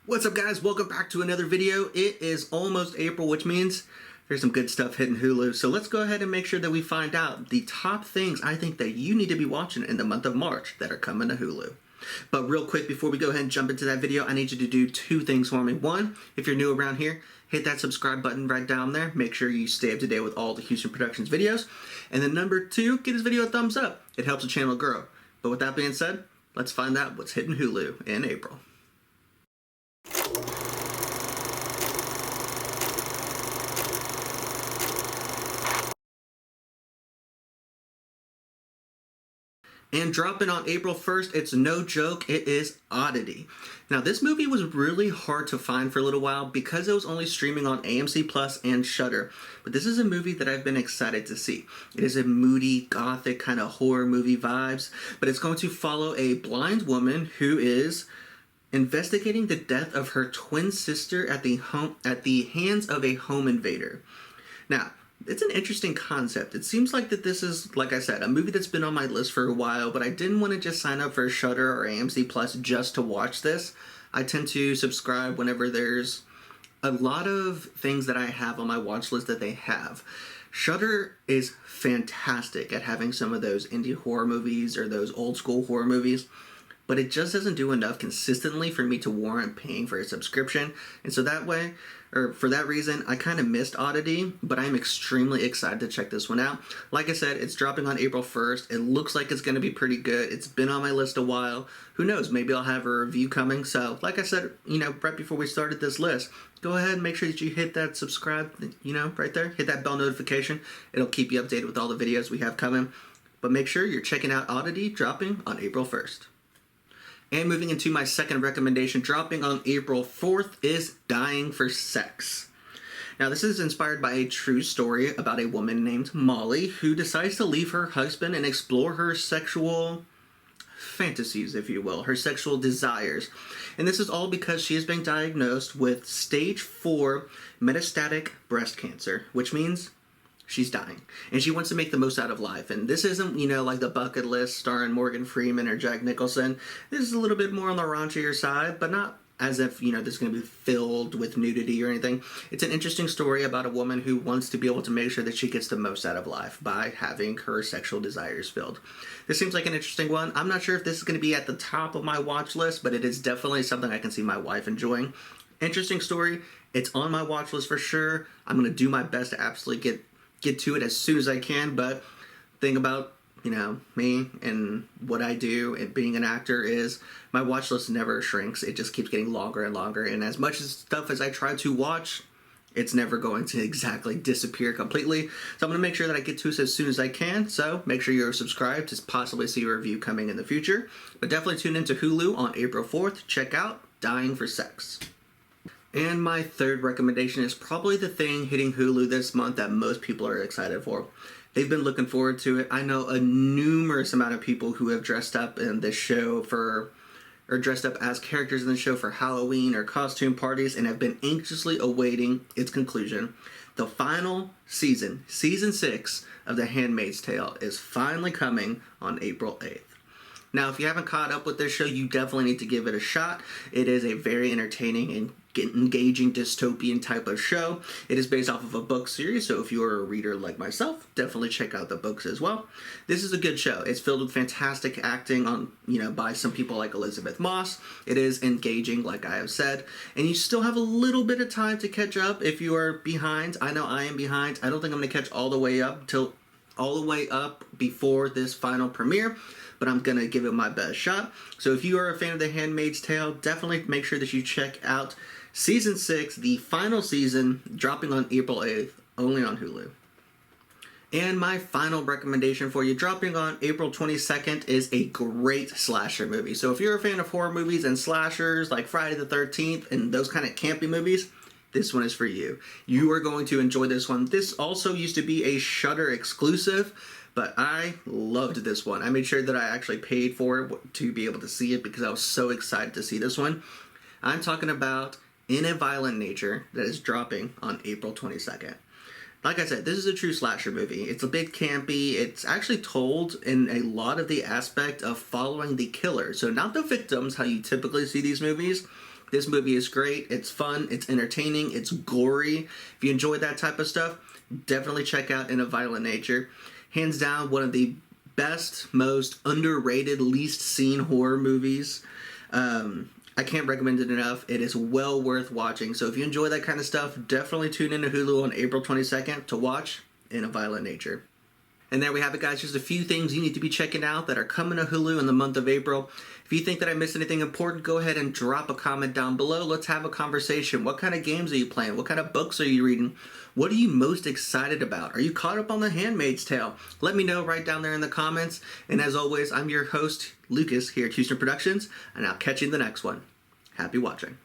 What's up, guys? Welcome back to another video. It is almost April, which means there's some good stuff hitting Hulu. So let's go ahead and make sure that we find out the top things I think that you need to be watching in the month of March that are coming to Hulu. But real quick, before we go ahead and jump into that video, I need you to do two things for me. One, if you're new around here, hit that subscribe button right down there. Make sure you stay up to date with all the Houston Productions videos. And then number two, give this video a thumbs up. It helps the channel grow. But with that being said, let's find out what's hitting Hulu in April. And dropping on April 1st, it's no joke, it is Oddity. Now, this movie was really hard to find for a little while because it was only streaming on AMC Plus and Shudder. But this is a movie that I've been excited to see. It is a moody, gothic kind of horror movie vibes, but it's going to follow a blind woman who is investigating the death of her twin sister at the hands of a home invader. Now, it's an interesting concept. It seems like that this is, like I said, a movie that's been on my list for a while, but I didn't want to just sign up for Shudder or AMC Plus just to watch this. I tend to subscribe whenever there's a lot of things that I have on my watch list that they have. Shudder is fantastic at having some of those indie horror movies or those old school horror movies, but it just doesn't do enough consistently for me to warrant paying for a subscription. And so that way, or for that reason, I kind of missed Oddity, but I'm extremely excited to check this one out. Like I said, it's dropping on April 1st. It looks like it's going to be pretty good. It's been on my list a while. Who knows? Maybe I'll have a review coming. So, like I said, right before we started this list, go ahead and make sure that you hit that subscribe, right there. Hit that bell notification. It'll keep you updated with all the videos we have coming. But make sure you're checking out Oddity, dropping on April 1st. And moving into my second recommendation, dropping on April 4th, is Dying for Sex. Now, this is inspired by a true story about a woman named Molly who decides to leave her husband and explore her sexual fantasies, if you will, her sexual desires. And this is all because she has been diagnosed with stage 4 metastatic breast cancer, which means she's dying, and she wants to make the most out of life. And this isn't, like the bucket list starring Morgan Freeman or Jack Nicholson. This is a little bit more on the raunchier side, but not as if, this is going to be filled with nudity or anything. It's an interesting story about a woman who wants to be able to make sure that she gets the most out of life by having her sexual desires filled. This seems like an interesting one. I'm not sure if this is going to be at the top of my watch list, but it is definitely something I can see my wife enjoying. Interesting story. It's on my watch list for sure. I'm going to do my best to absolutely get to it as soon as I can, but thing about, me and what I do and being an actor is my watch list never shrinks. It just keeps getting longer and longer, and as much stuff as I try to watch, it's never going to exactly disappear completely. So I'm going to make sure that I get to it as soon as I can, so make sure you're subscribed to possibly see a review coming in the future. But definitely tune into Hulu on April 4th. Check out Dying for Sex. And my third recommendation is probably the thing hitting Hulu this month that most people are excited for. They've been looking forward to it. I know a numerous amount of people who have dressed up in this show or dressed up as characters in the show for Halloween or costume parties and have been anxiously awaiting its conclusion. The final season, season 6 of The Handmaid's Tale, is finally coming on April 8th. Now, if you haven't caught up with this show, you definitely need to give it a shot. It is a very entertaining and engaging dystopian type of show. It is based off of a book series, so if you are a reader like myself, definitely check out the books as well. This is a good show. It's filled with fantastic acting on, by some people like Elizabeth Moss. It is engaging, like I have said, and you still have a little bit of time to catch up if you are behind. I know I am behind. I don't think I'm going to catch all the way up before this final premiere, but I'm going to give it my best shot. So if you are a fan of The Handmaid's Tale, definitely make sure that you check out Season 6, the final season, dropping on April 8th, only on Hulu. And my final recommendation for you, dropping on April 22nd, is a great slasher movie. So if you're a fan of horror movies and slashers like Friday the 13th and those kind of campy movies, this one is for you. You are going to enjoy this one. This also used to be a Shudder exclusive, but I loved this one. I made sure that I actually paid for it to be able to see it because I was so excited to see this one. I'm talking about In a Violent Nature, that is dropping on April 22nd. Like I said, this is a true slasher movie. It's a bit campy. It's actually told in a lot of the aspect of following the killer. So not the victims, how you typically see these movies, This movie is great. It's fun. It's entertaining. It's gory. If you enjoy that type of stuff, definitely check out In a Violent Nature. Hands down, one of the best, most underrated, least seen horror movies. I can't recommend it enough. It is well worth watching. So if you enjoy that kind of stuff, definitely tune into Hulu on April 22nd to watch In a Violent Nature. And there we have it, guys. Just a few things you need to be checking out that are coming to Hulu in the month of April. If you think that I missed anything important, go ahead and drop a comment down below. Let's have a conversation. What kind of games are you playing? What kind of books are you reading? What are you most excited about? Are you caught up on The Handmaid's Tale? Let me know right down there in the comments. And as always, I'm your host, Lucas, here at Houston Productions, and I'll catch you in the next one. Happy watching.